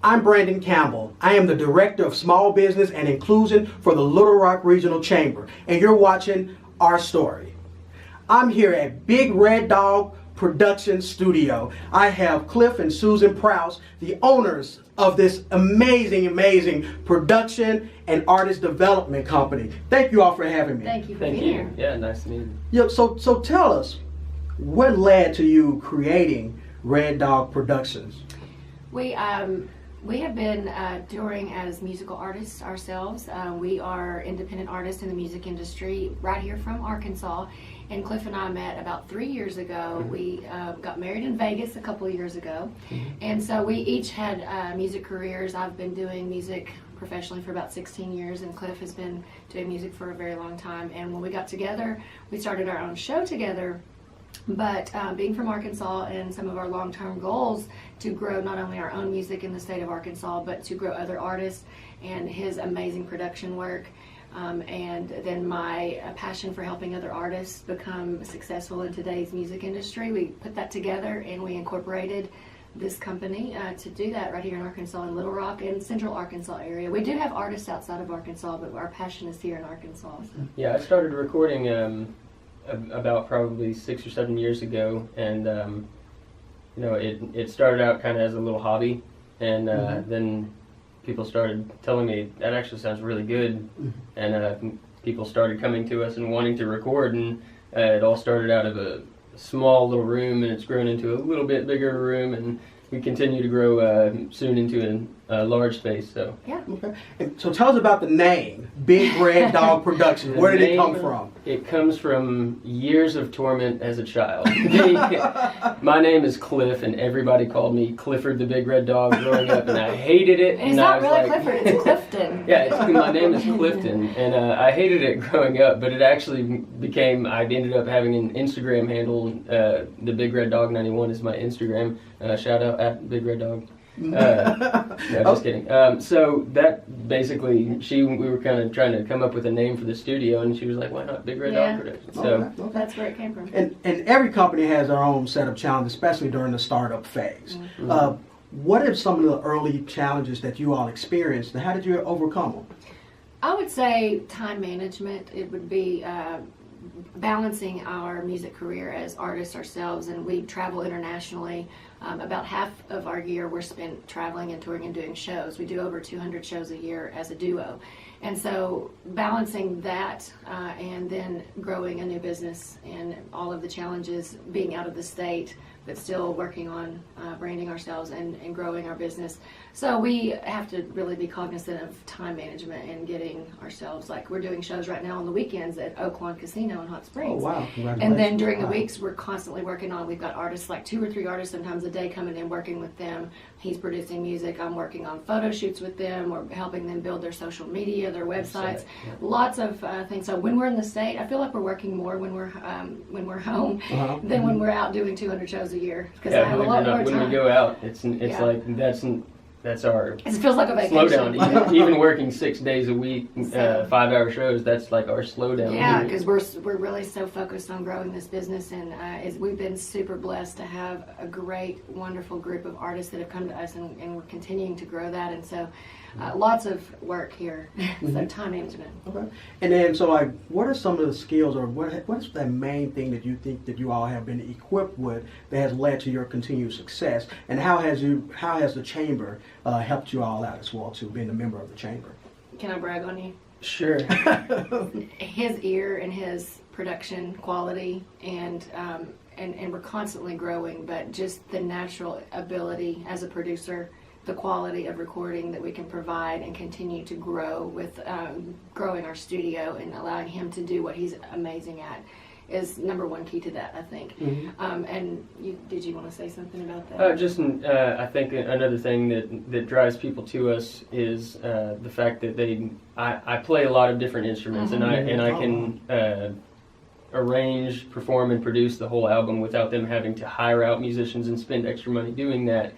I'm Brandon Campbell. I am the Director of Small Business and Inclusion for the Little Rock Regional Chamber, and you're watching Our Story. I'm here at Big Red Dog Production Studio. I have Cliff and Susan Prowse, the owners of this amazing production and artist development company. Thank you all for having me. Thank you for being here. Yeah, nice to meet you. Yeah, so tell us, what led to you creating Red Dog Productions? We have been touring as musical artists ourselves. We are independent artists in the music industry right here from Arkansas. And Cliff and I met about 3 years ago. We got married in Vegas a couple of years ago. And so we each had music careers. I've been doing music professionally for about 16 years, and Cliff has been doing music for a very long time. And when we got together, we started our own show together. But being from Arkansas, and some of our long-term goals to grow not only our own music in the state of Arkansas, but to grow other artists and his amazing production work. And then my passion for helping other artists become successful in today's music industry. We put that together and we incorporated this company to do that right here in Arkansas, in Little Rock and Central Arkansas area. We do have artists outside of Arkansas, but our passion is here in Arkansas. So. Yeah, I started recording about probably 6 or 7 years ago, and it started out kind of as a little hobby, and then people started telling me that actually sounds really good, and people started coming to us and wanting to record, and it all started out of a small little room, and it's grown into a little bit bigger room, and we continue to grow soon into a large space. So yeah. Okay. And so tell us about the name, Big Red Dog Productions. Where did it come from? It comes from years of torment as a child. My name is Cliff, and everybody called me Clifford the Big Red Dog growing up, and I hated it. And it's not really Clifford, it's Clifton. Yeah, my name is Clifton, and I hated it growing up, but it actually became, I ended up having an Instagram handle. The Big Red Dog 91 is my Instagram. Shout out at Big Red Dog. No, just kidding. So that basically, we were kind of trying to come up with a name for the studio, and she was like, "Why not Big Red Dog Productions?" So Okay. That's where it came from. And every company has their own set of challenges, especially during the startup phase. What are some of the early challenges that you all experienced, and how did you overcome them? I would say time management. It would be balancing our music career as artists ourselves, and we travel internationally. About half of our year we're spent traveling and touring and doing shows. We do over 200 shows a year as a duo. And so balancing that and then growing a new business and all of the challenges, being out of the state, but still working on branding ourselves and growing our business. So we have to really be cognizant of time management and getting ourselves, like we're doing shows right now on the weekends at Oaklawn Casino in Hot Springs. Oh, wow. Congratulations. And then during the weeks we're constantly working on, we've got artists, like 2 or 3 artists sometimes a day coming in, working with them. He's producing music, I'm working on photo shoots with them, or helping them build their social media, their websites, lots of things. So when we're in the state, I feel like we're working more when we're home than when we're out doing 200 shows a year, because I have a lot more time. When we go out, it's like that's our it feels like a vacation. Slowdown. Even working 6 days a week, 5-hour shows, that's like our slowdown. Yeah, because we're really so focused on growing this business, and we've been super blessed to have a great, wonderful group of artists that have come to us, and we're continuing to grow that, and so lots of work here. So time management. Okay. And then, so like, what are some of the skills, or what's the main thing that you think that you all have been equipped with that has led to your continued success, and how has the chamber helped you all out as well, to being a member of the chamber? Can I brag on you? Sure. His ear and his production quality, and we're constantly growing, but just the natural ability as a producer, the quality of recording that we can provide and continue to grow with growing our studio and allowing him to do what he's amazing at is number one key to that, I think. And did you want to say something about that? I think another thing that drives people to us is the fact that I play a lot of different instruments, and I can arrange, perform, and produce the whole album without them having to hire out musicians and spend extra money doing that.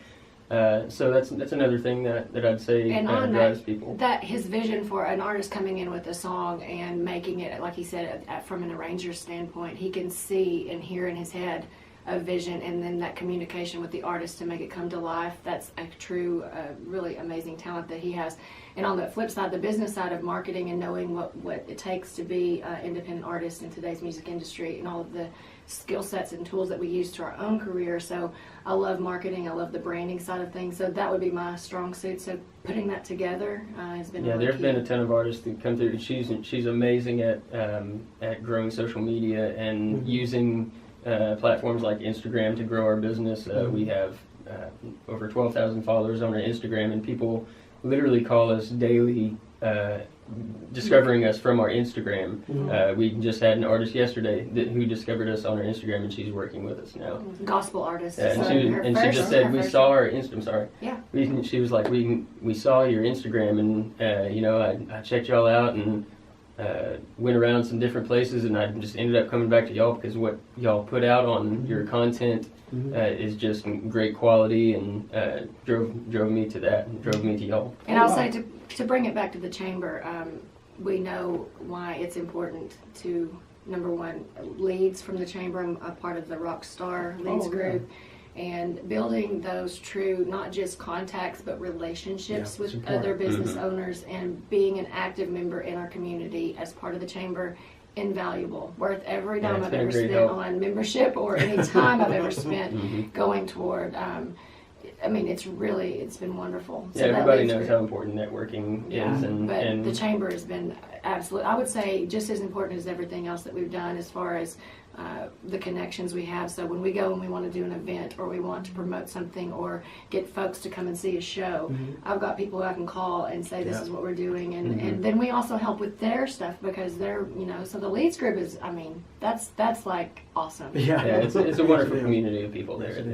So that's another thing that I'd say drives people. That his vision for an artist coming in with a song and making it, like he said, from an arranger's standpoint, he can see and hear in his head a vision and then that communication with the artist to make it come to life. That's a true, really amazing talent that he has. And on the flip side, the business side of marketing and knowing what it takes to be an independent artist in today's music industry and all of the skill sets and tools that we use to our own career. So I love marketing. I love the branding side of things. So that would be my strong suit. So putting that together has been really there've key. been a ton of artists that come through. She's amazing at growing social media and using platforms like Instagram to grow our business. We have over 12,000 followers on our Instagram, and people literally call us daily, discovering us from our Instagram. We just had an artist yesterday who discovered us on our Instagram, and she's working with us now. Gospel artist. And So she just said, we saw our Insta. I'm sorry. Yeah. She was like, we saw your Instagram, and I checked y'all out and went around some different places, and I just ended up coming back to y'all because what y'all put out on your content is just great quality, and drove me to that, and drove me to y'all. And I'll say to bring it back to the chamber, we know why it's important to, number one, leads from the chamber. I'm a part of the Rockstar Leads group. And building those true, not just contacts, but relationships with other business owners, and being an active member in our community as part of the chamber, invaluable. Worth every dime I've ever spent on membership or any time I've ever spent going toward. I mean, it's been wonderful. So everybody knows how important networking is. But the chamber has been absolute. I would say just as important as everything else that we've done as far as the connections we have. So when we go and we want to do an event or we want to promote something or get folks to come and see a show, I've got people who I can call and say this is what we're doing, and then we also help with their stuff because they're so the Leads group is, I mean, that's like awesome. It's a wonderful community of people there.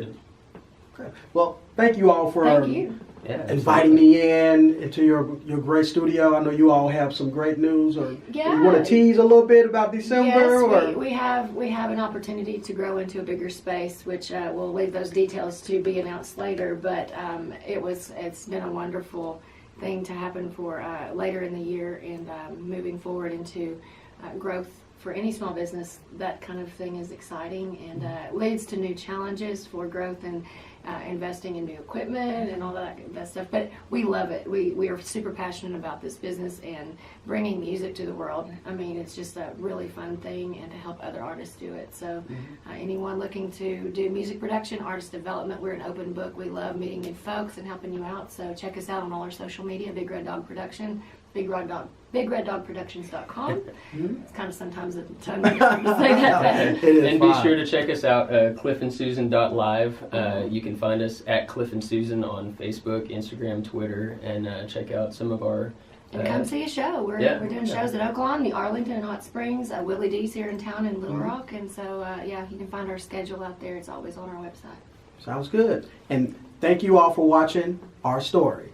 Okay. Well, thank you all for inviting me into your great studio. I know you all have some great news, or you want to tease a little bit about December? Yes, we have an opportunity to grow into a bigger space, which we'll leave those details to be announced later. But it's been a wonderful thing to happen for later in the year and moving forward into growth. For any small business, that kind of thing is exciting and leads to new challenges for growth and investing in new equipment and all that stuff. But we love it. We are super passionate about this business and bringing music to the world. I mean, it's just a really fun thing, and to help other artists do it. So anyone looking to do music production, artist development, we're an open book. We love meeting new folks and helping you out. So check us out on all our social media, Big Red Dog Production, BigRedDogProductions.com. It's kind of sometimes a tongue to say that. And be sure to check us out, cliffandsusan.live. You can find us at Cliff and Susan on Facebook, Instagram, Twitter, and check out some of our... And come see a show. We're doing shows at Oaklawn, the Arlington and Hot Springs, Willie D's here in town in Little Rock. And so, you can find our schedule out there. It's always on our website. Sounds good. And thank you all for watching Our Story.